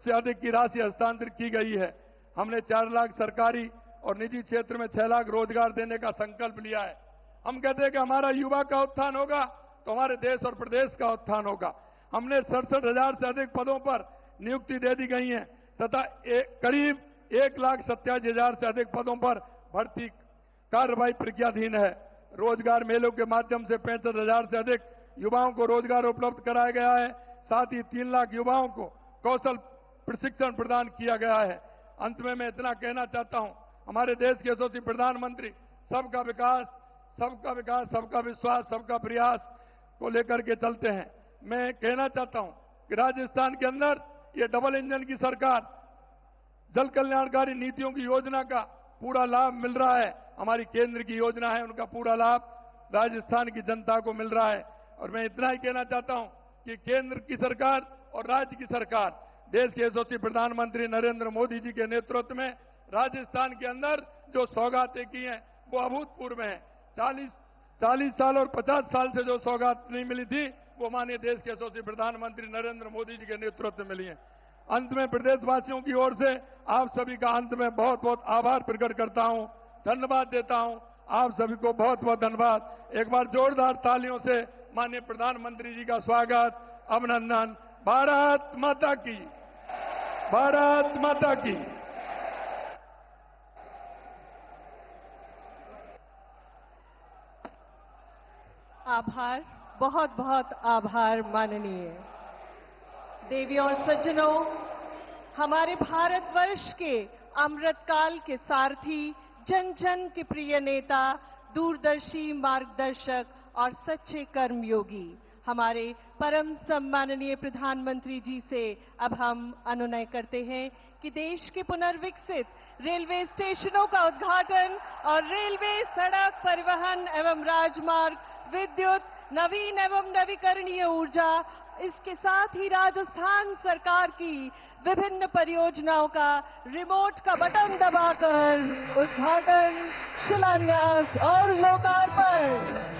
से अधिक की राशि हस्तांतरित की गई है। हमने 4 लाख सरकारी और निजी क्षेत्र में 6 लाख रोजगार देने का संकल्प लिया है। हम कहते हैं कि हमारा युवा का उत्थान होगा तो हमारे देश और प्रदेश का उत्थान होगा। हमने 67,000 से अधिक पदों पर नियुक्ति दे दी गई है तथा करीब 1,87,000 से अधिक पदों पर भर्ती कार्रवाई प्रक्रियाधीन है। रोजगार मेलों के माध्यम से 65,000 से अधिक युवाओं को रोजगार उपलब्ध कराया गया है। साथ ही 3 लाख युवाओं को कौशल प्रशिक्षण प्रदान किया गया है। अंत में मैं इतना कहना चाहता हूं, हमारे देश के यशस्वी प्रधानमंत्री सबका विकास, सबका विश्वास, सबका प्रयास को लेकर के चलते हैं। मैं कहना चाहता हूं कि राजस्थान के अंदर ये डबल इंजन की सरकार, जल कल्याणकारी नीतियों की योजना का पूरा लाभ मिल रहा है। हमारी केंद्र की योजना है, उनका पूरा लाभ राजस्थान की जनता को मिल रहा है। और मैं इतना ही कहना चाहता हूं कि केंद्र की सरकार और राज्य की सरकार, देश के यशस्वी प्रधानमंत्री नरेंद्र मोदी जी के नेतृत्व में राजस्थान के अंदर जो सौगातें की हैं वो अभूतपूर्व हैं। 40 साल और 50 साल से जो सौगात नहीं मिली थी वो माननीय देश के यशस्वी प्रधानमंत्री नरेंद्र मोदी जी के नेतृत्व में मिली है। अंत में प्रदेशवासियों की ओर से आप सभी का अंत में बहुत बहुत आभार प्रकट करता हूं, धन्यवाद देता हूं। आप सभी को बहुत बहुत धन्यवाद। एक बार जोरदार तालियों से माननीय प्रधानमंत्री जी का स्वागत, अभिनंदन। भारत माता की, भारत माता की। आभार, बहुत बहुत आभार माननीय। देवियों और सज्जनों, हमारे भारतवर्ष के अमृतकाल के सारथी, जन जन के प्रिय नेता, दूरदर्शी मार्गदर्शक और सच्चे कर्मयोगी हमारे परम सम्माननीय प्रधानमंत्री जी से अब हम अनुनय करते हैं कि देश के पुनर्विकसित रेलवे स्टेशनों का उद्घाटन और रेलवे, सड़क परिवहन एवं राजमार्ग, विद्युत, नवीन एवं नवीकरणीय ऊर्जा, इसके साथ ही राजस्थान सरकार की विभिन्न परियोजनाओं का रिमोट का बटन दबाकर उद्घाटन, शिलान्यास और लोकार्पण।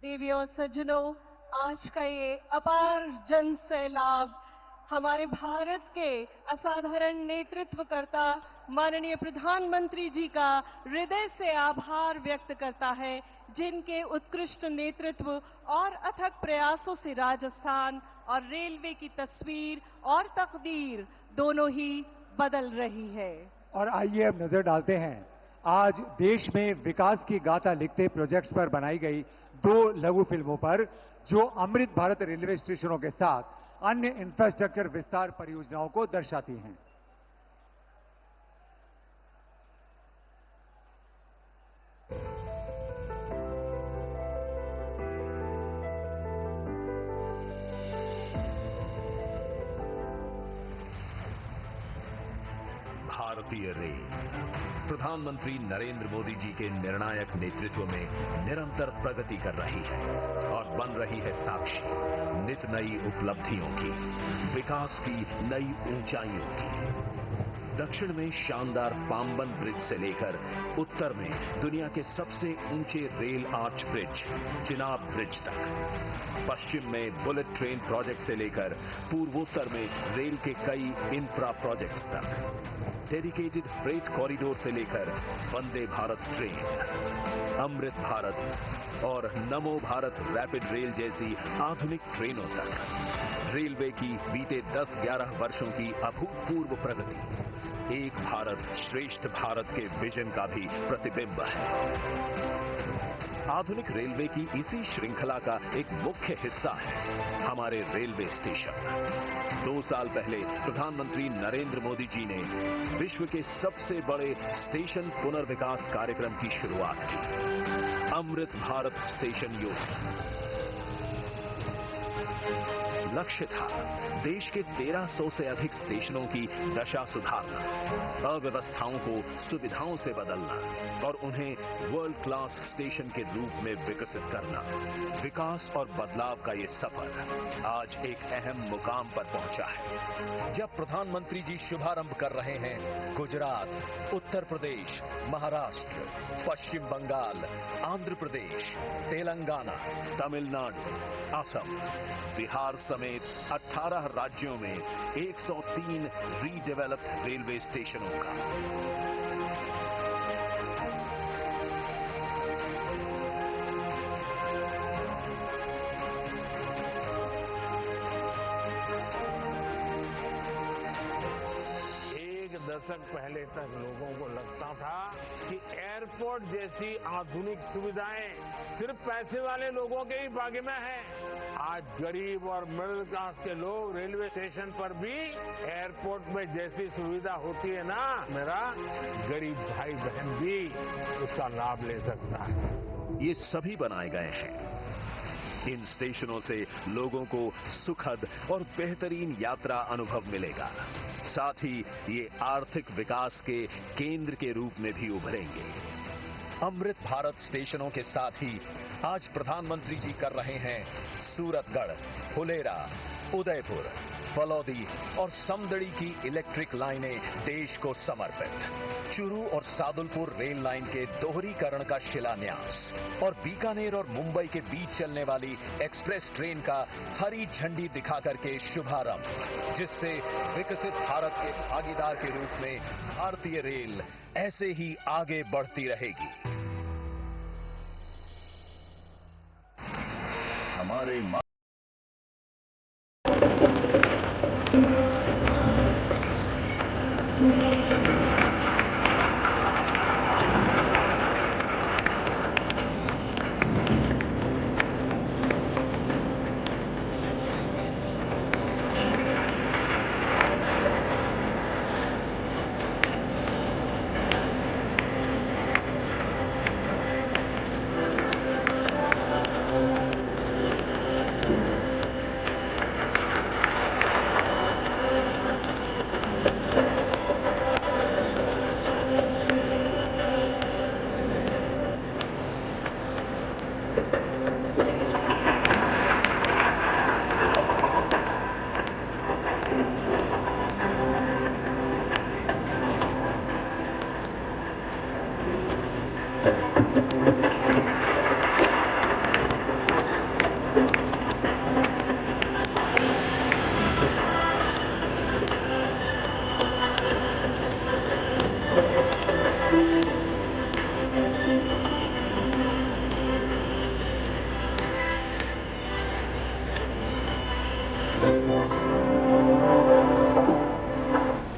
देवियों और सज्जनों, आज का ये अपार जन सैलाब हमारे भारत के असाधारण नेतृत्वकर्ता माननीय प्रधानमंत्री जी का हृदय से आभार व्यक्त करता है, जिनके उत्कृष्ट नेतृत्व और अथक प्रयासों से राजस्थान और रेलवे की तस्वीर और तकदीर दोनों ही बदल रही है। और आइए अब नजर डालते हैं आज देश में विकास की गाथा लिखते प्रोजेक्ट्स पर बनाई गई 2 लघु फिल्मों पर, जो अमृत भारत रेलवे स्टेशनों के साथ अन्य इंफ्रास्ट्रक्चर विस्तार परियोजनाओं को दर्शाती हैं। भारतीय रेल प्रधानमंत्री नरेंद्र मोदी जी के निर्णायक नेतृत्व में निरंतर प्रगति कर रही है और बन रही है साक्षी नित नई उपलब्धियों की, विकास की नई ऊंचाइयों की। दक्षिण में शानदार पाम्बन ब्रिज से लेकर उत्तर में दुनिया के सबसे ऊंचे rail arch bridge Chenab bridge तक, पश्चिम में बुलेट ट्रेन प्रोजेक्ट से लेकर पूर्वोत्तर में रेल के कई इंफ्रा प्रोजेक्ट्स तक, डेडिकेटेड फ्रेट कॉरिडोर से लेकर वंदे भारत ट्रेन, अमृत भारत और नमो भारत रैपिड रेल जैसी आधुनिक ट्रेनों तक रेलवे की बीते 10-11 वर्षों की अभूतपूर्व प्रगति एक भारत श्रेष्ठ भारत के विजन का भी प्रतिबिंब है। आधुनिक रेलवे की इसी श्रृंखला का एक मुख्य हिस्सा है हमारे रेलवे स्टेशन। 2 साल पहले प्रधानमंत्री नरेंद्र मोदी जी ने विश्व के सबसे बड़े स्टेशन पुनर्विकास कार्यक्रम की शुरुआत की, अमृत भारत स्टेशन योजना। लक्ष्य था देश के 1300 से अधिक स्टेशनों की दशा सुधारना, अव्यवस्थाओं को सुविधाओं से बदलना और उन्हें वर्ल्ड क्लास स्टेशन के रूप में विकसित करना। विकास और बदलाव का ये सफर आज एक अहम मुकाम पर पहुंचा है, जब प्रधानमंत्री जी शुभारंभ कर रहे हैं गुजरात, उत्तर प्रदेश, महाराष्ट्र, पश्चिम बंगाल, आंध्र प्रदेश, तेलंगाना, तमिलनाडु, असम, बिहार समेत 18 राज्यों में 103 रीडेवलप्ड रेलवे स्टेशनों का। दशक पहले तक लोगों को लगता था कि एयरपोर्ट जैसी आधुनिक सुविधाएं सिर्फ पैसे वाले लोगों के ही भाग्य में है। आज गरीब और मिडिल क्लास के लोग रेलवे स्टेशन पर भी एयरपोर्ट में जैसी सुविधा होती है ना, मेरा गरीब भाई बहन भी उसका लाभ ले सकता है। ये सभी बनाए गए हैं। इन स्टेशनों से लोगों को सुखद और बेहतरीन यात्रा अनुभव मिलेगा। साथ ही ये आर्थिक विकास के केंद्र के रूप में भी उभरेंगे। अमृत भारत स्टेशनों के साथ ही आज प्रधानमंत्री जी कर रहे हैं सूरतगढ़, फुलेरा, उदयपुर, फलौदी और समदड़ी की इलेक्ट्रिक लाइनें देश को समर्पित, चूरू और सादुलपुर रेल लाइन के दोहरीकरण का शिलान्यास और बीकानेर और मुंबई के बीच चलने वाली एक्सप्रेस ट्रेन का हरी झंडी दिखा करके शुभारंभ, जिससे विकसित भारत के भागीदार के रूप में भारतीय रेल ऐसे ही आगे बढ़ती रहेगी। हमारे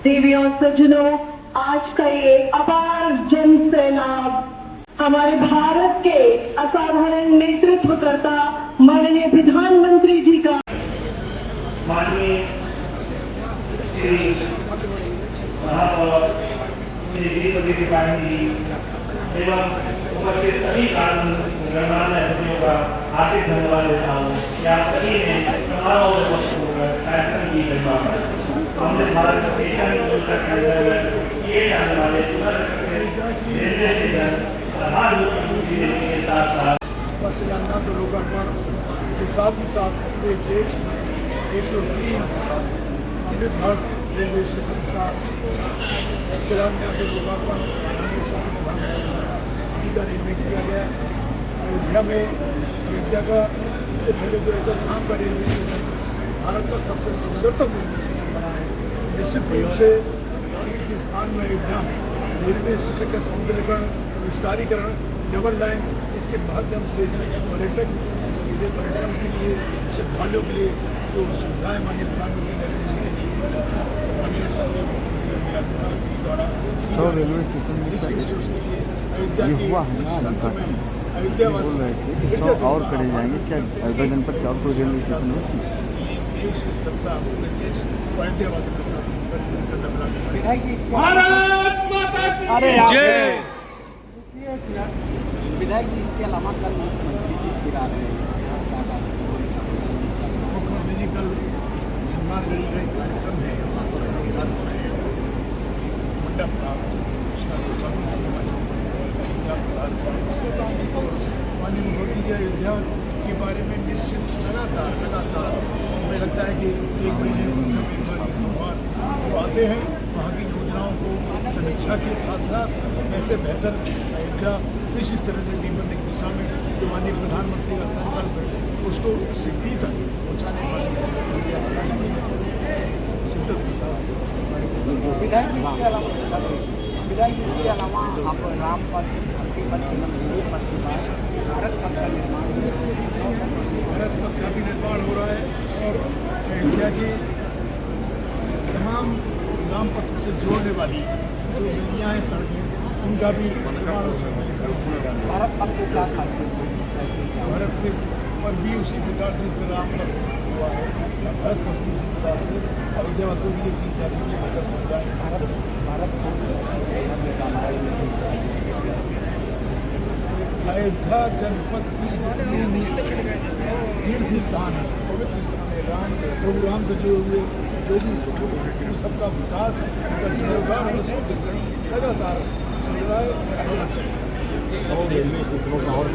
देवी और सज्जनों, आज आज का ये अपार जन सैलाब हमारे भारत के असाधारण नेतृत्वकर्ता माननीय प्रधानमंत्री जी का माननीय श्री महापौर श्री वीरपति त्रिपाठी जी एवं उपस्थित सभी गणमान्य अतिथियों का हार्दिक धन्यवाद देता हूँ कि आप सभी ने समारोह में उपस्थित होकर कार्यक्रम की महिमा पर अमृत भारत स्टेशन योजना के अंतर्गत किए जाने वाले रेलवे स्टेशन आधार के साथ साथ बस यात्रा के लोकार्पण के साथ ही साथ पूरे देश 103 अमृत भारत रेलवे स्टेशन का शिलान्यास लोकार्पण अयोध्या में किया गया। अयोध्या में अयोध्या का इससे पहले जो एक नाम का रेलवे स्टेशन भारत का सबसे सुंदरतम रेलवे स्टेशन बना है। निश्चित रूप से तीर्थ स्थान में अयोध्या में रेलवे स्टेशन का सौंदर्यीकरण विस्तारीकरण डबल लाइन इसके माध्यम से पर्यटक सीधे पर्यटन के लिए श्रद्धालुओं के लिए जो सुविधाएं माननीय प्रधानमंत्री नरेंद्र मोदी जी द्वारा रेलवे स्टेशन अयोध्या के अयोध्या वासी और करे जाएंगे क्या अयोध्या जनपद का और कोई रेलवे स्टेशन है? देश जनता पूरे देश अयोध्या वासी के साथ भारत माता की जय। विधायक जी इसके अलावा कल मुख्यमंत्री जी फिरा रहे हैं, मुख्यमंत्री जी कल हनुमानगढ़ी का एक कार्यक्रम है उसको मंडप का माननीय मुख्यमंत्री जी अयोध्या के बारे में निश्चित लगातार हमें लगता है कि एक महीने में एक बार वो आते हैं वहाँ की योजनाओं को समीक्षा के साथ साथ कैसे बेहतर अयोध्या किस तरह से बनने की दिशा में जो माननीय प्रधानमंत्री का संकल्प है उसको सिद्धि तक पहुँचाने वाली शिद्दत के साथ विधायक इसके अलावा आप राम पथ भारत पथ का निर्माण भारत पथ का भी निर्माण हो रहा है और अयोध्या की तमाम राम पथ से जोड़ने वाली जो नदियाँ हैं सड़कें उनका भी निर्माण हो सकता है। भारत पथ को क्या भारत के पर भी उसी प्रकार से जिस राम पथ हुआ है भारत पथ भी उसी प्रकार से अयोध्या वासियों के लिए 3 तारीख में बेहतर सुविधा है। अयोध्या जनपद की तीर्थ स्थान है, पवित्र स्थान है। प्रभु राम से जुड़े हुए जो भी स्थान सबका विकास उनका जीवनोद्धार लगातार चल रहा है होना चाहिए। 100 रेलवे स्टेशनों का और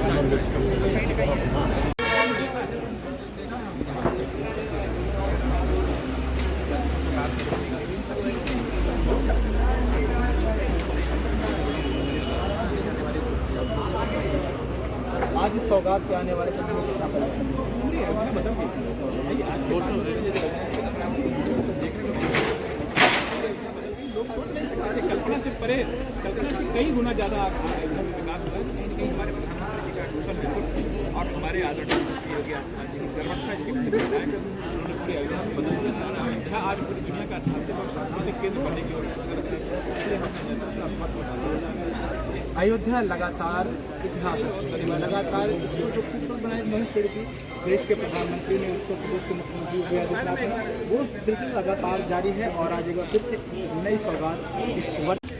आज इस सौगात से आने वाले समय कल्पना से परे, कल्पना से कई गुना ज़्यादा विकास हुआ है। कहीं न कहीं हमारे प्रधानमंत्री का टोटल रिपोर्ट और हमारे आदरणीय योगी आदित्यनाथ जी की जरूरत था इसके लिए उन्होंने पूरी अयोध्या में बदल दिया। अयोध्या आज पूरी दुनिया का आध्यात्मिक और सांस्कृतिक केंद्र बनने की अयोध्या लगातार इतिहास है, लगातार इसको जो खूबसूरत बनाई नहीं छोड़ी थी देश के प्रधानमंत्री ने, उत्तर प्रदेश के मुख्यमंत्री योगी आदित्यनाथ ने, वो सिलसिला लगातार जारी है और आज एक बार फिर से नई सौगात इस वर्ष